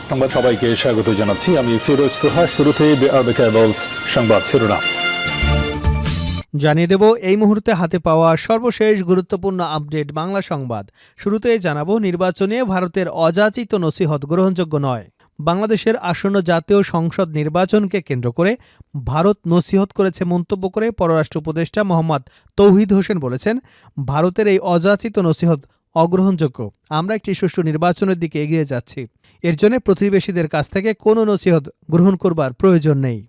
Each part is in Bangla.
সংবাদ সবাইকে স্বাগত জানাচ্ছি। আমি ফিরোজ তোহা। শুরুতেই সংবাদ শিরোনাম জানিয়ে দেব এই মুহূর্তে হাতে পাওয়া সর্বশেষ গুরুত্বপূর্ণ আপডেট বাংলা সংবাদ। শুরুতেই জানাবো, নির্বাচনে ভারতের অযাচিত নসিহত গ্রহণযোগ্য নয়। বাংলাদেশের আসন্ন জাতীয় সংসদ নির্বাচনকে কেন্দ্র করে ভারত নসিহত করেছে মন্তব্য করে পররাষ্ট্র উপদেষ্টা মোহাম্মদ তৌহিদ হোসেন বলেছেন, ভারতের এই অযাচিত নসিহত অগ্রহণযোগ্য। আমরা একটি সুষ্ঠু নির্বাচনের দিকে এগিয়ে যাচ্ছি। এর জন্য প্রতিবেশীদের কাছ থেকে কোনো নসিহত গ্রহণ করবার প্রয়োজন নেই।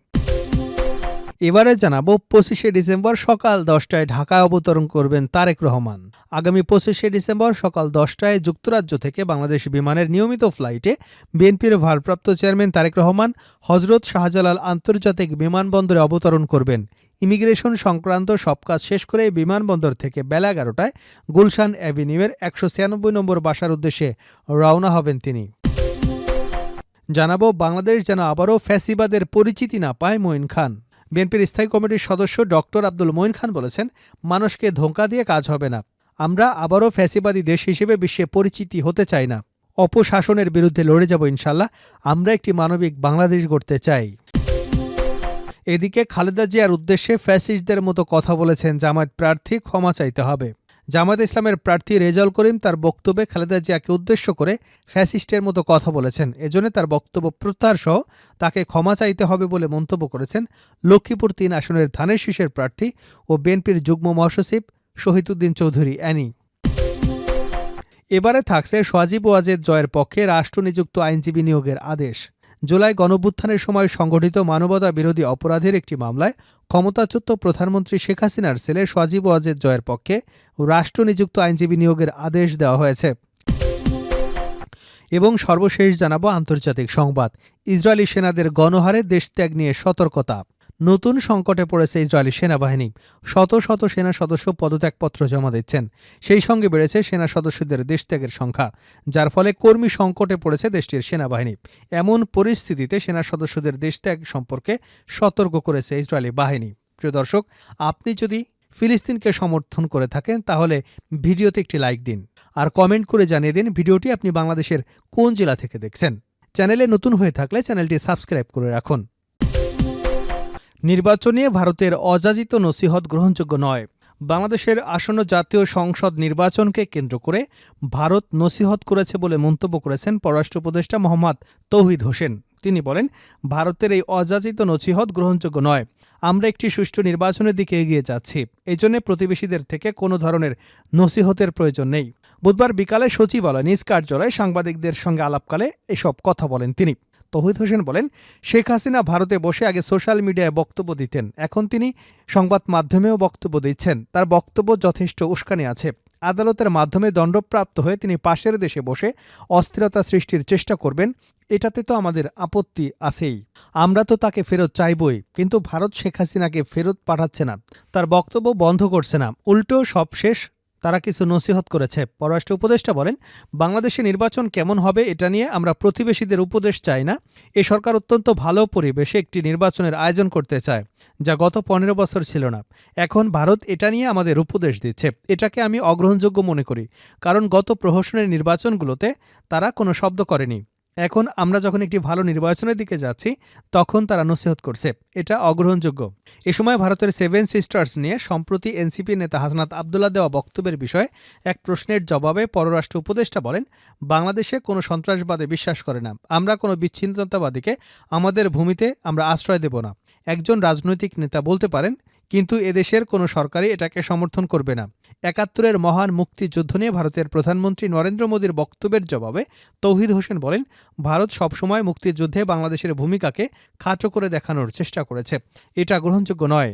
এবারে জানাবো, 25শে ডিসেম্বর সকাল 10টায় ঢাকায় অবতরণ করবেন তারেক রহমান। আগামী 25শে ডিসেম্বর সকাল 10টায় যুক্তরাজ্য থেকে বাংলাদেশ বিমানের নিয়মিত ফ্লাইটে বিএনপির ভারপ্রাপ্ত চেয়ারম্যান তারেক রহমান হজরত শাহজালাল আন্তর্জাতিক বিমানবন্দরে অবতরণ করবেন। ইমিগ্রেশন সংক্রান্ত সব কাজ শেষ করে বিমানবন্দর থেকে বেলা 11টায় গুলশান অ্যাভিনিউয়ের 196 নম্বর বাসার উদ্দেশ্যে রওনা হবেন তিনি। জানাবো, বাংলাদেশ যেন আবারও ফ্যাসিবাদের পরিচিতি না পায় মঈন খান। বিএনপির স্থায়ী কমিটির সদস্য ডক্টর আব্দুল মঈন খান বলেছেন, মানুষকে ধোঁকা দিয়ে কাজ হবে না। আমরা আবারও ফ্যাসিবাদী দেশ হিসেবে বিশ্বে পরিচিতি হতে চাই না। অপশাসনের বিরুদ্ধে লড়ে যাব ইনশাল্লাহ। আমরা একটি মানবিক বাংলাদেশ গড়তে চাই। এদিকে খালেদা জিয়ার উদ্দেশ্যে ফ্যাসিস্টদের মতো কথা বলেছেন জামায়াত প্রার্থী, ক্ষমা চাইতে হবে। জামায়াত ইসলামের প্রার্থী রেজাউল করিম তার বক্তব্যে খালেদা জিয়াকে উদ্দেশ্য করে ফ্যাসিস্টের মতো কথা বলেছেন। এজন্য তার বক্তব্য প্রত্যাহার সহ তাকে ক্ষমা চাইতে হবে বলে মন্তব্য করেছেন লক্ষ্মীপুর ৩ আসনের ধানের শীষের প্রার্থী ও বিএনপির যুগ্ম মহাসচিব শহীদুদ্দিন চৌধুরী অ্যানি। এবারে থাকছে সজীব ওয়াজেদ জয়ের পক্ষে রাষ্ট্রনিযুক্ত আইনজীবী নিয়োগের আদেশ। জুলাই গণঅভ্যুত্থানের সময় সংগঠিত মানবতা বিরোধী অপরাধের একটি মামলায় ক্ষমতাচ্যুত প্রধানমন্ত্রী শেখ হাসিনার ছেলে সজীব ওয়াজেদ জয়ের পক্ষে রাষ্ট্রনিযুক্ত আইনজীবী নিয়োগের আদেশ দেওয়া হয়েছে। এবং সর্বশেষ জানাবো আন্তর্জাতিক সংবাদ। ইসরায়েলি সেনাদের গণহারে দেশত্যাগ নিয়ে সতর্কতা। নতুন সংকটে পড়েছে ইসরায়েলি সেনাবাহিনী। শত শত সেনা সদস্য পদত্যাগপত্র জমা দিচ্ছেন। সেই সঙ্গে বেড়েছে সেনা সদস্যদের দেশত্যাগের সংখ্যা, যার ফলে কর্মী সংকটে পড়েছে দেশটির সেনাবাহিনী। এমন পরিস্থিতিতে সেনা সদস্যদের দেশত্যাগ সম্পর্কে সতর্ক করেছে ইসরায়েলি বাহিনী। প্রিয় দর্শক, আপনি যদি ফিলিস্তিনকে সমর্থন করে থাকেন তাহলে ভিডিওতে একটি লাইক দিন আর কমেন্ট করে জানিয়ে দিন ভিডিওটি আপনি বাংলাদেশের কোন জেলা থেকে দেখছেন। চ্যানেলে নতুন হয়ে থাকলে চ্যানেলটি সাবস্ক্রাইব করে রাখুন। নির্বাচনে ভারতের অযাচিত নসিহত গ্রহণযোগ্য নয়। বাংলাদেশের আসন্ন জাতীয় সংসদ নির্বাচনকে কেন্দ্র করে ভারত নসিহত করেছে বলে মন্তব্য করেছেন পররাষ্ট্র উপদেষ্টা মোহাম্মদ তৌহিদ হোসেন। তিনি বলেন, ভারতের এই অযাচিত নসিহত গ্রহণযোগ্য নয়। আমরা একটি সুষ্ঠু নির্বাচনের দিকে এগিয়ে যাচ্ছি। এই জন্য প্রতিবেশীদের থেকে কোনো ধরনের নসিহতের প্রয়োজন নেই। বুধবার বিকালে সচিবালয় নিজ কার্যালয়ে সাংবাদিকদের সঙ্গে আলাপকালে এসব কথা বলেন তিনি। তৌহিদ হোসেন বলেন, শেখ হাসিনা ভারতে বসে আগে সোশ্যাল মিডিয়ায় বক্তব্য দিতেন, এখন তিনি সংবাদ মাধ্যমেও বক্তব্য দিচ্ছেন। তার বক্তব্য যথেষ্ট উস্কানি আছে। আদালতের মাধ্যমে দণ্ডপ্রাপ্ত হয়ে তিনি পাশের দেশে বসে অস্থিরতা সৃষ্টির চেষ্টা করবেন, এটাতে তো আমাদের আপত্তি আছেই। আমরা তো তাকে ফেরত চাইবই, কিন্তু ভারত শেখ হাসিনাকে ফেরত পাঠাচ্ছে না, তার বক্তব্য বন্ধ করছে না, উল্টো সব শেষ তারা কিছু নসিহত করেছে। পররাষ্ট্র উপদেষ্টা বলেন, বাংলাদেশে নির্বাচন কেমন হবে এটা নিয়ে আমরা প্রতিবেশীদের উপদেশ চাই না। এ সরকার অত্যন্ত ভালো পরিবেশে একটি নির্বাচনের আয়োজন করতে চায়, যা গত 15 বছর ছিল না। এখন ভারত এটা নিয়ে আমাদের উপদেশ দিচ্ছে। এটাকে আমি অগ্রহণযোগ্য মনে করি, কারণ গত প্রহসনের নির্বাচনগুলোতে তারা কোনো শব্দ করেনি। এখন আমরা যখন একটি ভালো নির্বাচনের দিকে যাচ্ছি তখন তারা নসিহত করছে, এটা অগ্রহণযোগ্য। এ সময় ভারতের 7 সিস্টার্স নিয়ে সম্প্রতি এনসিপি নেতা হাসনাত আবদুল্লাহ দেওয়া বক্তব্যের বিষয়ে এক প্রশ্নের জবাবে পররাষ্ট্র উপদেষ্টা বলেন, বাংলাদেশে কোনো সন্ত্রাসবাদে বিশ্বাস করে না। আমরা কোনো বিচ্ছিন্নতাবাদীকে আমাদের ভূমিতে আমরা আশ্রয় দেব না। একজন রাজনৈতিক নেতা বলতে পারেন, কিন্তু এদেশের কোনো সরকারই এটাকে সমর্থন করবে না। ৭১-এর মহান মুক্তিযুদ্ধ নিয়ে ভারতের প্রধানমন্ত্রী নরেন্দ্র মোদীর বক্তব্যের জবাবে তৌহিদ হোসেন বলেন, ভারত সবসময় মুক্তিযুদ্ধে বাংলাদেশের ভূমিকাকে খাটো করে দেখানোর চেষ্টা করেছে, এটা গ্রহণযোগ্য নয়।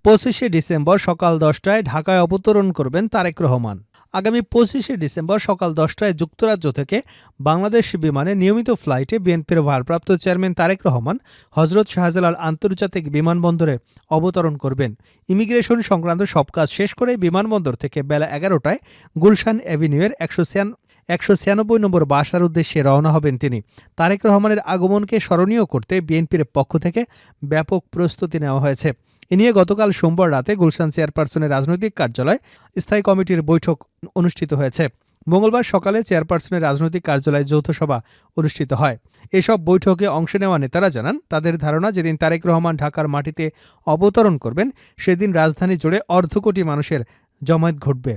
25শে ডিসেম্বর সকাল 10টায় ঢাকায় অবতরণ করবেন তারেক রহমান। আগামী 25শে ডিসেম্বর সকাল 10টায় যুক্তরাজ্য থেকে বাংলাদেশ বিমানে নিয়মিত ফ্লাইটে বিএনপির ভারপ্রাপ্ত চেয়ারম্যান তারেক রহমান হজরত শাহজালাল আন্তর্জাতিক বিমানবন্দরে অবতরণ করবেন। ইমিগ্রেশন সংক্রান্ত সব কাজ শেষ করে বিমানবন্দর থেকে বেলা 11টায় গুলশান অ্যাভিনিউয়ের 196 নম্বর বাসার উদ্দেশ্যে রওনা হবেন তিনি। তারেক রহমানের আগমনকে স্মরণীয় করতে বিএনপির পক্ষ থেকে ব্যাপক প্রস্তুতি নেওয়া হয়েছে। এ নিয়ে গতকাল সোমবার রাতে গুলশান চেয়ারপারসনের রাজনৈতিক কার্যালয়ে স্থায়ী কমিটির বৈঠক অনুষ্ঠিত হয়েছে। মঙ্গলবার সকালে চেয়ারপারসনের রাজনৈতিক কার্যালয়ে যৌথ সভা অনুষ্ঠিত হয়। এসব বৈঠকে অংশ নেওয়া নেতারা জানান, তাদের ধারণা যেদিন তারেক রহমান ঢাকার মাটিতে অবতরণ করবেন সেদিন রাজধানী জুড়ে অর্ধকোটি মানুষের জমায়েত ঘটবে।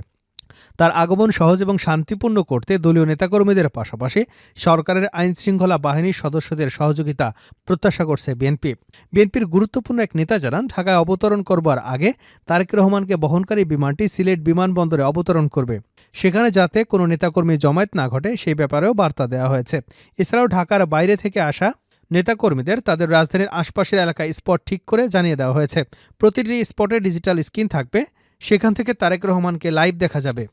তার আগমন সহজ এবং শান্তিপূর্ণ করতে দলীয় নেতাকর্মীদের পাশাপাশি সরকারের আইনশৃঙ্খলা বাহিনীর সদস্যদের সহযোগিতা প্রত্যাশা করছে বিএনপি। বিএনপির গুরুত্বপূর্ণ এক নেতা জানান, ঢাকায় অবতরণ করবার আগে তারেক রহমানকে বহনকারী বিমানটি সিলেট বিমানবন্দরে অবতরণ করবে। সেখানে যাতে কোনো নেতাকর্মী জমায়েত না ঘটে সেই ব্যাপারেও বার্তা দেওয়া হয়েছে। এছাড়াও ঢাকার বাইরে থেকে আসা নেতাকর্মীদের তাদের রাজধানীর আশপাশের এলাকায় স্পট ঠিক করে জানিয়ে দেওয়া হয়েছে। প্রতিটি স্পটে ডিজিটাল স্ক্রিন থাকবে, সেখান থেকে তারেক রহমানকে লাইভ দেখা যাবে।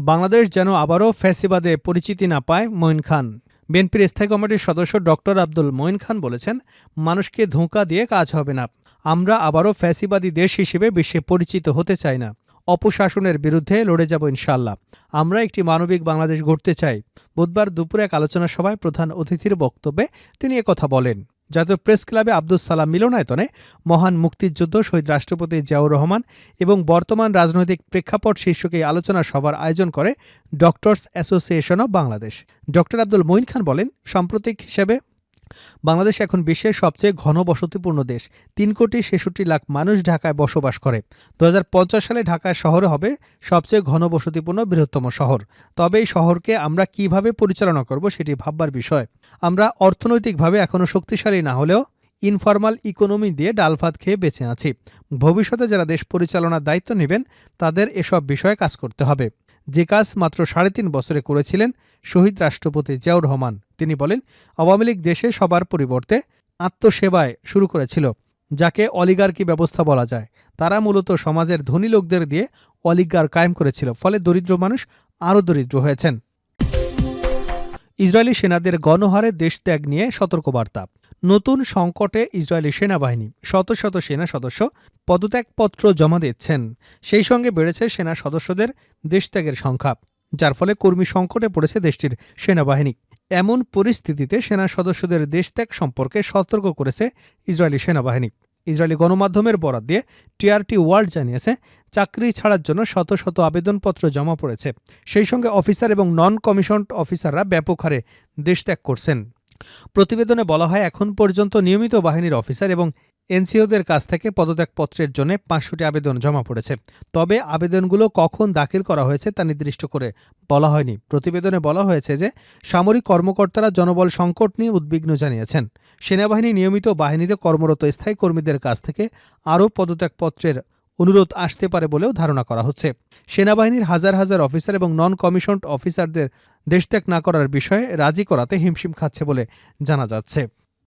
বাংলাদেশ যেন আবারও ফ্যাসিবাদে পরিচিতি না পায় মঈন খান। বিএনপির স্থায়ী কমিটির সদস্য ডক্টর আব্দুল মঈন খান বলেছেন, মানুষকে ধোঁকা দিয়ে কাজ হবে না। আমরা আবারও ফ্যাসিবাদী দেশ হিসেবে বিশ্বে পরিচিত হতে চাই না। অপশাসনের বিরুদ্ধে লড়ে যাব ইনশাআল্লাহ। আমরা একটি মানবিক বাংলাদেশ গড়তে চাই। বুধবার দুপুরে এক আলোচনা সভায় প্রধান অতিথির বক্তব্যে তিনি একথা বলেন। জাতীয় প্রেস ক্লাবে আব্দুস সালাম মিলনায়তনে মহান মুক্তিযুদ্ধ শহীদ রাষ্ট্রপতি জিয়াউর রহমান এবং বর্তমান রাজনৈতিক প্রেক্ষাপট শীর্ষক এই আলোচনা সভার আয়োজন করে doctors association of Bangladesh. Doctor Abdul Moin Khan বলেন, সাম্প্রতিক হিসেবে বাংলাদেশ এখন বিশ্বের সবচেয়ে ঘনবসতিপূর্ণ দেশ। 3,66,00,000 মানুষ ঢাকায় বসবাস করে। 2050 সালে ঢাকা শহরে হবে সবচেয়ে ঘনবসতিপূর্ণ বৃহত্তম শহর। তবে এই শহরকে আমরা কিভাবে পরিচালনা করব সেটি ভাববার বিষয়। আমরা অর্থনৈতিকভাবে এখনও শক্তিশালী না হলেও ইনফরমাল ইকোনমি দিয়ে ডাল ভাত খেয়ে বেঁচে আছি। ভবিষ্যতে যারা দেশ পরিচালনার দায়িত্ব নেবেন তাদের এসব বিষয়ে কাজ করতে হবে। যে কাজ মাত্র 3.5 বছরে করেছিলেন শহীদ রাষ্ট্রপতি জিয়াউর রহমান। তিনি বলেন, আওয়ামী লীগ দেশে সবার পরিবর্তে আত্মসেবায় শুরু করেছিল, যাকে অলিগার্কি ব্যবস্থা বলা যায়। তারা মূলত সমাজের ধনী লোকদের দিয়ে অলিগার কায়েম করেছিল, ফলে দরিদ্র মানুষ আরও দরিদ্র হয়েছেন। ইসরায়েলি সেনাদের গণহারে দেশত্যাগ নিয়ে সতর্কবার্তা। নতুন সংকটে ইসরায়েলি সেনাবাহিনী। শত শত সেনা সদস্য পদত্যাগপত্র জমা দিচ্ছেন। সেই সঙ্গে বেড়েছে সেনা সদস্যদের দেশত্যাগের সংখ্যা, যার ফলে কর্মী সংকটে পড়েছে দেশটির সেনাবাহিনী। এমন পরিস্থিতিতে সেনা সদস্যদের দেশত্যাগ সম্পর্কে সতর্ক করেছে ইসরায়েলি সেনাবাহিনী। ইসরায়েলি গণমাধ্যমের বরাত দিয়ে টিআরটি ওয়ার্ল্ড জানিয়েছে, চাকরি ছাড়ার জন্য শত শত আবেদনপত্র জমা পড়েছে। সেই সঙ্গে অফিসার এবং নন কমিশনড অফিসাররা ব্যাপক হারে দেশত্যাগ করছেন। প্রতিবেদনে বলা হয়, এখন পর্যন্ত নিয়মিত বাহিনীর অফিসার এবং এনসিওদের কাছ থেকে পদত্যাগপত্রের জন্য 500টি আবেদন জমা পড়েছে। তবে আবেদনগুলো কখন দাখিল করা হয়েছে তা নির্দিষ্ট করে বলা হয়নি। প্রতিবেদনে বলা হয়েছে যে সামরিক কর্মকর্তারা জনবল সংকট নিয়ে উদ্বিগ্ন জানিয়েছেন। সেনাবাহিনী নিয়মিত বাহিনীতে কর্মরত স্থায়ী কর্মীদের কাছ থেকে আরও পদত্যাগপত্রের অনুরোধ আসতে পারে বলেও ধারণা করা হচ্ছে। সেনাবাহিনীর হাজার হাজার অফিসার এবং নন কমিশনড অফিসারদের দেশত্যাগ না করার বিষয়ে রাজি করাতে হিমশিম খাচ্ছে বলে জানা যাচ্ছে।